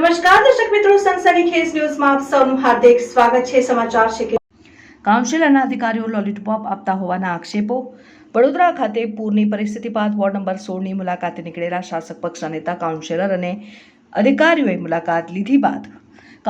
નમસ્કાર દર્શક મિત્રો, સનસનીખેજ ન્યૂઝમાં આપ સૌનું હાર્દિક સ્વાગત છે। સમાચાર છે કે કાઉન્સિલરના અધિકારીઓ લોલીપોપ આપતા હોવાના આક્ષેપો। વડોદરા ખાતે પૂરની પરિસ્થિતિ બાદ વોર્ડ નંબર 16ની મુલાકાતે નીકળેલા શાસક પક્ષના નેતા, કાઉન્સિલર અને અધિકારીઓએ મુલાકાત લીધી બાદ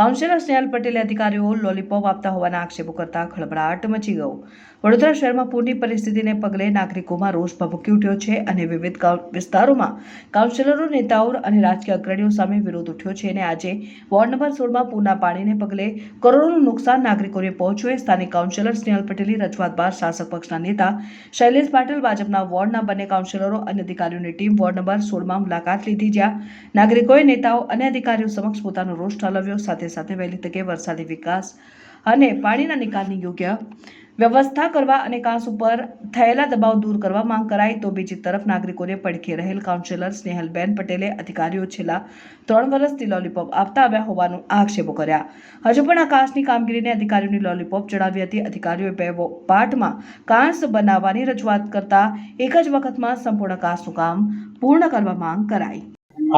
કાઉન્સિલર સ્નેહલ પટેલે અધિકારીઓ લોલીપોપ આપતા હોવાના આક્ષેપો કરતા ખળભળાટ મચી ગયો। વડોદરા શહેરમાં પૂરની પરિસ્થિતિને પગલે નાગરિકોમાં રોષ ભભૂકી ઉઠ્યો છે અને વિવિધ વિસ્તારોમાં કાઉન્સિલરો, નેતાઓ અને રાજકીય અગ્રણીઓ સામે વિરોધ ઉઠ્યો છે અને આજે વોર્ડ નંબર 16માં પૂરના પાણીને પગલે કરોડોનું નુકસાન નાગરિકોને પહોંચ્યું। સ્થાનિક કાઉન્સિલર સ્નેહલ પટેલની રજૂઆત બાદ શાસક પક્ષના નેતા શૈલેષ પાટીલ, ભાજપના વોર્ડના બંને કાઉન્સિલરો અને અધિકારીઓની ટીમ વોર્ડ નંબર 16માં મુલાકાત લીધી, જ્યાં નાગરિકોએ નેતાઓ અને અધિકારીઓ સમક્ષ પોતાનો રોષ ઠાલવ્યો। સાથે સાથે વહેલી તકે વરસાદી વિકાસ અને પાણીના નિકાલની યોગ્ય વ્યવસ્થા કરવા અને કાંસ ઉપર થયેલા દબાવ દૂર કરવા માંગ કરાઈ। તો બીજી તરફ નાગરિકોને પડખે રહેલ કાઉન્સિલર સ્નેહલબેન પટેલે અધિકારીઓ છેલ્લા 3 વર્ષથી લોલીપોપ આપતા આવ્યા હોવાનું આક્ષેપો કર્યા। હજુ પણ આ કાંસની કામગીરીને અધિકારીઓની લોલીપોપ ચડાવી હતી। અધિકારીઓએ 2 પાર્ટમાં કાંસ બનાવવાની રજૂઆત કરતા એક જ વખતમાં સંપૂર્ણ કાંસનું કામ પૂર્ણ કરવા માંગ કરાઈ।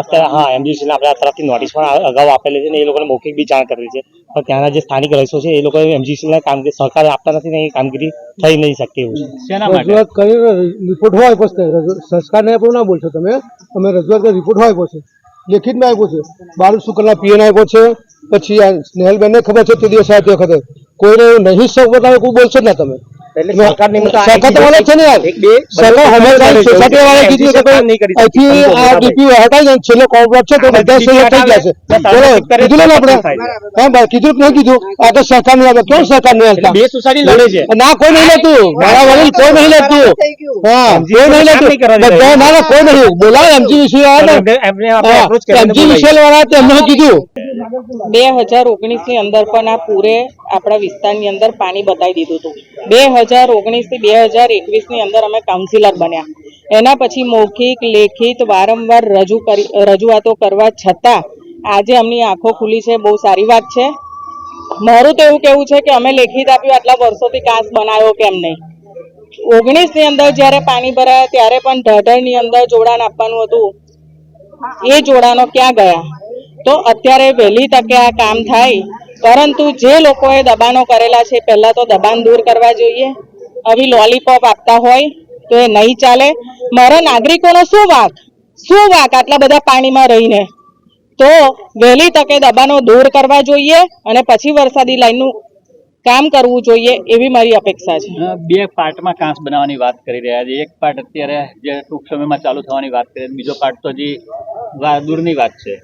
અત્યારે હા, એમજીસીને આપણે આ તરફથી નોટિસ પણ અગાઉ આપેલી છે ને એ લોકોને મૌખિક બી જાણ કરેલી છે, પણ ત્યાંના જે સ્થાનિક રહીશો છે એ લોકો એમજીસીને કામગીરી સરકાર આપતા નથી ને એ કામગીરી થઈ નહીં શકતી એવું છે। શેના માટે રજૂઆત કરી રિપોર્ટ હોય પછી સંસ્કારને આપ્યો ના બોલશો તમે, અમે રજૂઆત કરી રિપોર્ટ હોય પછી લેખિતમાં આપ્યો છે, બાળુ શુક્લના પીએન આપ્યો છે, પછી સ્નેહલબેનને ખબર છે તે દિવસે આ વખતે કોઈને નહીં સૌ બતાવે કોઈ બોલશે જ ના તમે। સરકાર વાળા છે ને યાર, સરકાર હમણાં સોસાયટી વાળા કીધું કે અહીંથી આ ડીપી હટાઈ જાય, છેલ્લે કોર્પોરેટ છે તો બધા સેલ થઈ ગયા છે। બોલો કીધું ને આપણે, હા ભાઈ કીધું કે નહીં કીધું? આ તો સરકાર નહીં આવે, કેવું સરકાર નહીં આવતા? બે સોસાયટી લડે છે ના કોઈ નહીં લેતું, મારા વડીલ કોઈ નહીં લેતું, હા કોઈ નહીં લેતું, બધા ના ના કોઈ નહીં બોલાવે। એમજીવીસી વાળા એમજીવીસી વાળા તેમને કીધું 2019 ની અંદર પણ આ પૂરે આપણા વિસ્તારની અંદર પાણી બતાવી દીધું હતું। 2019 થી 2021 ની અંદર અમે કાઉન્સિલર બન્યા, એના પછી મૌખિક, લેખિત વારંવાર રજૂઆતો કરવા છતાં આજે અમની આંખો ખુલી છે, બહુ સારી વાત છે। મારું તો એવું કેવું છે કે અમે લેખિત આપ્યું, આટલા વર્ષોથી કાંસ બનાવ્યો કેમ નહીં? 19 ની અંદર જ્યારે પાણી ભરાયા ત્યારે પણ ઢાઢરની અંદર જોડાણ આપવાનું હતું, એ જોડાણો ક્યાં ગયા? તો અત્યારે વહેલી તકે આ કામ થાય, પરંતુ જે લોકોએ દબાણો કરેલા છે પહેલા તો દબાણ દૂર કરવા જોઈએ। આવી લોલીપોપ આપતા હોય તો એ નહીં ચાલે। મારા નાગરિકોનો શું વાંક આટલા બધા પાણીમાં રહીને? તો વહેલી તકે દબાણો દૂર કરવા જોઈએ અને પછી વરસાદી લાઈનનું કામ કરવું જોઈએ, એવી મારી અપેક્ષા છે। 2 પાર્ટમાં કાંસ બનાવવાની વાત કરી રહ્યા છે, એક પાર્ટ અત્યારે જે ટૂંક સમયમાં ચાલુ થવાની વાત કરી, બીજો પાર્ટ તો હજી દૂરની વાત છે।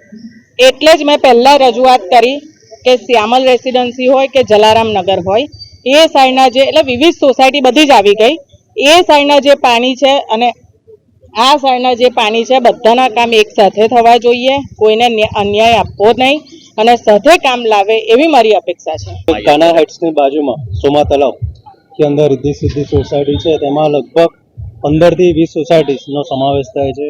એટલે જ મેં પહેલા રજૂઆત કરી કે શ્યામલ રેસિડેન્સી હોય કે જલારામ નગર હોય, એ સાઈડના જે એટલે વિવિધ સોસાયટી બધી જ આવી ગઈ, એ સાઈડના જે પાણી છે અને આ સાઈડના જે પાણી છે બધાના કામ એક સાથે થવા જોઈએ, કોઈને અન્યાય આપવો નહીં અને સાથે કામ લાવે એવી મારી અપેક્ષા છે। કાના હાઇટ્સની બાજુમાં સોમા તલાવની અંદર રિદ્ધિ સિદ્ધિ સોસાયટી છે, તેમાં લગભગ 15 થી 20 સોસાયટીનો સમાવેશ થાય છે।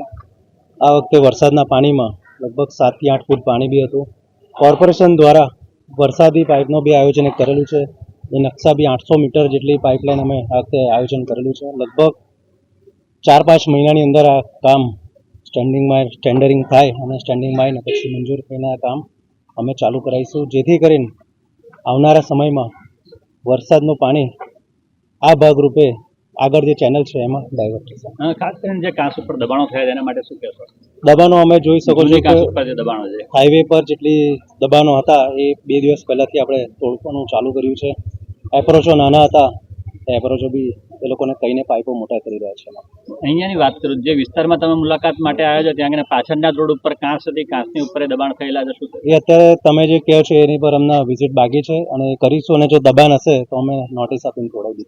આ વખતે વરસાદના પાણીમાં લગભગ 7 થી 8 ફૂટ પાણી બી હતું। કોર્પોરેશન દ્વારા વરસાદી પાઇપનો બી આયોજન કરેલું છે, એ નકશા બી 800 મીટર જેટલી પાઇપલાઇન અમે આ વખતે આયોજન કરેલું છે। લગભગ 4-5 મહિનાની અંદર આ કામ ટેન્ડરિંગ થાય અને સ્ટેન્ડિંગ બાય ને પછી મંજૂર થઈને આ કામ અમે ચાલુ કરાવીશું, જેથી કરીને આવનારા સમયમાં વરસાદનું પાણી આ ભાગરૂપે આગળ જે ચેનલ છે એમાં ડાયવર્ટ થશે। ખાસ કરીને જે કાંસ ઉપર દબાણો થયા તેના માટે શું કહેશો? દબાણો અમે જોઈ શકો છો કે જે દબાણો છે હાઈવે પર જેટલી દબાણો હતા એ 2 દિવસ પહેલાથી આપણે તોડવાનું ચાલુ કર્યું છે। એપ્રોચો નાના હતા, એપ્રોચો બી એ લોકોને કહીને પાઇપો મોટા કરી રહ્યા છે। અહીંયાની વાત કરું, જે વિસ્તારમાં તમે મુલાકાત માટે આવ્યા છો ત્યાં આગળ પાછળના રોડ ઉપર કાંસ હતી, કાંસની ઉપર દબાણ થયેલા છે, શું એ અત્યારે તમે જે કહો છો એની પર અમને વિઝિટ બાકી છે અને કરીશું, અને જો દબાણ હશે તો અમે નોટિસ આપીને તોડાવી દીધું।